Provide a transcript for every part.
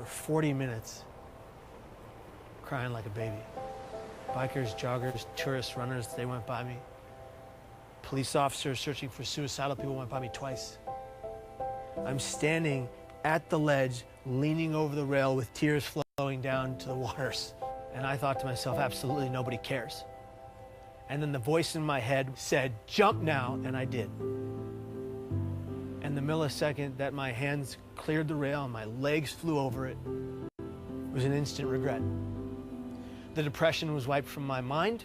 for 40 minutes crying like a baby. Bikers, joggers, tourists, runners, they went by me. Police officers searching for suicidal people went by me twice. I'm standing at the ledge, leaning over the rail with tears flowing down to the waters. And I thought to myself, absolutely nobody cares. And then the voice in my head said, jump now, and I did. And the millisecond that my hands cleared the rail and my legs flew over it was an instant regret. The depression was wiped from my mind,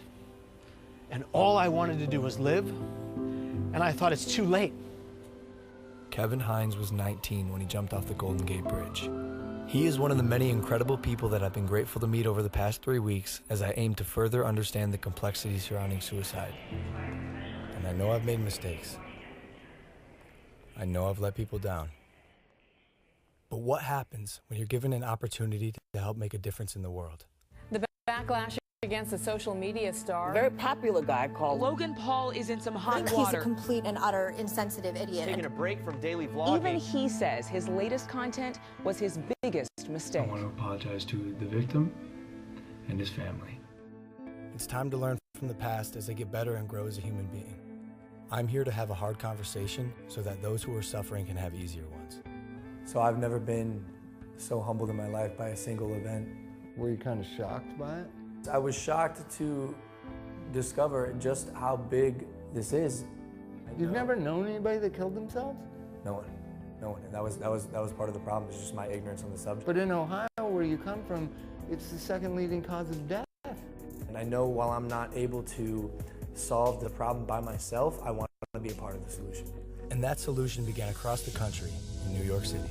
and all I wanted to do was live, and I thought it's too late. Kevin Hines was 19 when he jumped off the Golden Gate Bridge. He is one of the many incredible people that I've been grateful to meet over the past 3 weeks as I aim to further understand the complexities surrounding suicide. And I know I've made mistakes. I know I've let people down. But what happens when you're given an opportunity to help make a difference in the world? The backlash against the social media star. A very popular guy called Logan Paul is in some hot I think water. He's a complete and utter insensitive idiot. Taking a break from daily vlogging. Even he says his latest content was his biggest mistake. I want to apologize to the victim and his family. It's time to learn from the past as they get better and grow as a human being. I'm here to have a hard conversation so that those who are suffering can have easier ones. So I've never been so humbled in my life by a single event. Were you kind of shocked by it? I was shocked to discover just how big this is. You've never known anybody that killed themselves? No one. And that was part of the problem, is just my ignorance on the subject. But in Ohio, where you come from, it's the second leading cause of death. And I know while I'm not able to solve the problem by myself, I want to be a part of the solution. And that solution began across the country in New York City.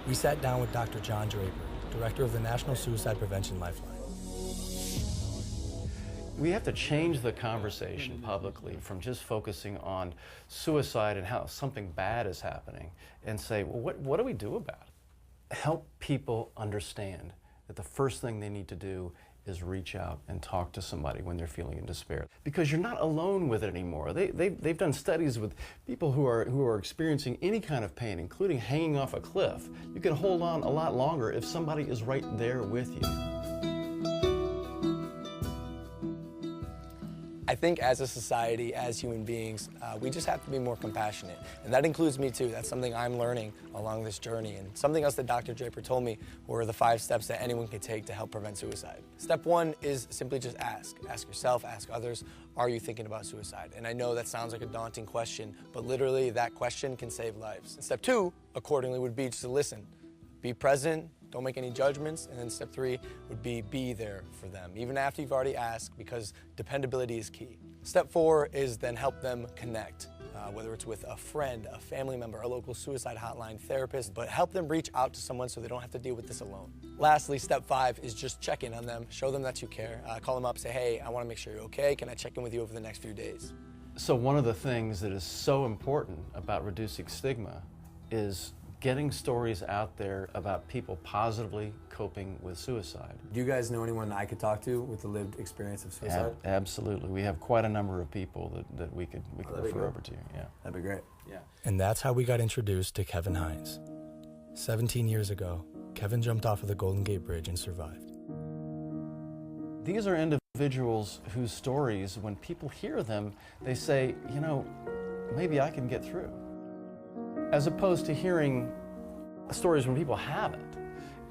We sat down with Dr. John Draper, director of the National Suicide Prevention Lifeline. We have to change the conversation publicly from just focusing on suicide and how something bad is happening and say, well, what do we do about it? Help people understand that the first thing they need to do is reach out and talk to somebody when they're feeling in despair. Because you're not alone with it anymore. They've done studies with people who are experiencing any kind of pain, including hanging off a cliff. You can hold on a lot longer if somebody is right there with you. I think as a society, as human beings, we just have to be more compassionate. And that includes me too. That's something I'm learning along this journey. And something else that Dr. Draper told me were the 5 steps that anyone can take to help prevent suicide. Step 1 is simply just ask. Ask yourself, ask others, are you thinking about suicide? And I know that sounds like a daunting question, but literally that question can save lives. And step 2, accordingly, would be just to listen. Be present. Don't make any judgments. And then step 3 would be there for them, even after you've already asked, because dependability is key. Step 4 is then help them connect, whether it's with a friend, a family member, a local suicide hotline, therapist, but help them reach out to someone so they don't have to deal with this alone. Lastly, step 5 is just check in on them, show them that you care. Call them up, say, hey, I want to make sure you're okay. Can I check in with you over the next few days? So one of the things that is so important about reducing stigma is getting stories out there about people positively coping with suicide. Do you guys know anyone I could talk to with the lived experience of suicide? Absolutely. We have quite a number of people that we could refer over to. Yeah. That'd be great. Yeah. And that's how we got introduced to Kevin Hines. 17 years ago, Kevin jumped off of the Golden Gate Bridge and survived. These are individuals whose stories, when people hear them, they say, you know, maybe I can get through. As opposed to hearing stories when people haven't.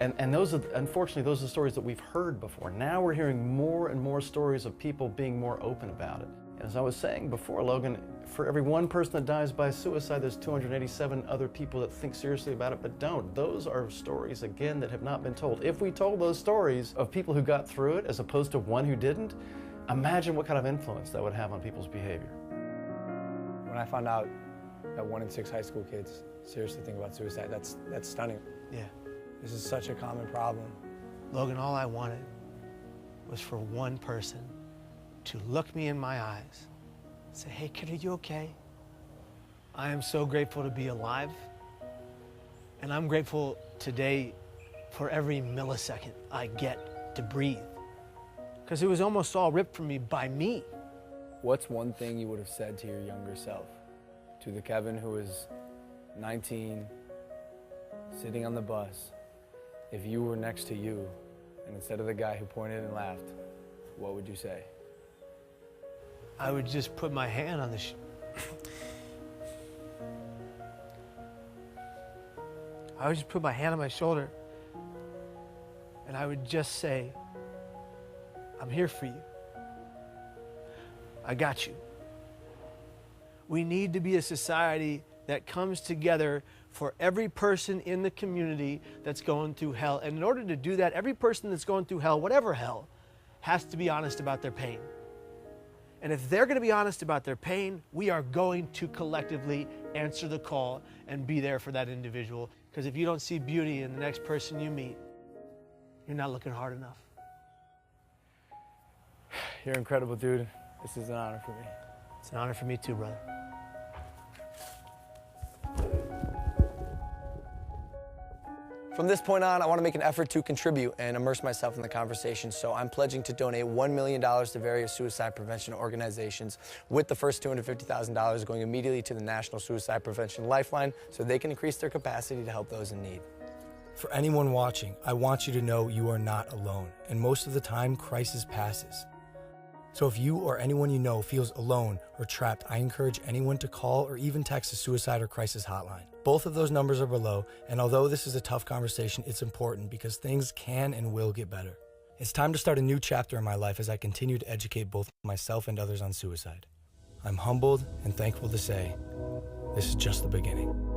And those are, unfortunately, those are the stories that we've heard before. Now we're hearing more and more stories of people being more open about it. And as I was saying before, Logan, for every 1 person that dies by suicide, there's 287 other people that think seriously about it but don't. Those are stories, again, that have not been told. If we told those stories of people who got through it as opposed to one who didn't, imagine what kind of influence that would have on people's behavior. When I found out that 1 in 6 high school kids seriously think about suicide, that's stunning. Yeah. This is such a common problem. Logan, all I wanted was for one person to look me in my eyes, say, hey kid, are you okay? I am so grateful to be alive. And I'm grateful today for every millisecond I get to breathe. Because it was almost all ripped from me by me. What's one thing you would have said to your younger self? To the Kevin who was 19, sitting on the bus, if you were next to you, and instead of the guy who pointed and laughed, what would you say? I would just put my hand on the I would just put my hand on my shoulder and I would just say, I'm here for you. I got you. We need to be a society that comes together for every person in the community that's going through hell. And in order to do that, every person that's going through hell, whatever hell, has to be honest about their pain. And if they're going to be honest about their pain, we are going to collectively answer the call and be there for that individual. Because if you don't see beauty in the next person you meet, you're not looking hard enough. You're incredible, dude. This is an honor for me. It's an honor for me too, brother. From this point on, I want to make an effort to contribute and immerse myself in the conversation, so I'm pledging to donate $1 million to various suicide prevention organizations, with the first $250,000 going immediately to the National Suicide Prevention Lifeline so they can increase their capacity to help those in need. For anyone watching, I want you to know you are not alone, and most of the time, crisis passes. So if you or anyone you know feels alone or trapped, I encourage anyone to call or even text the suicide or crisis hotline. Both of those numbers are below, and although this is a tough conversation, it's important because things can and will get better. It's time to start a new chapter in my life as I continue to educate both myself and others on suicide. I'm humbled and thankful to say, this is just the beginning.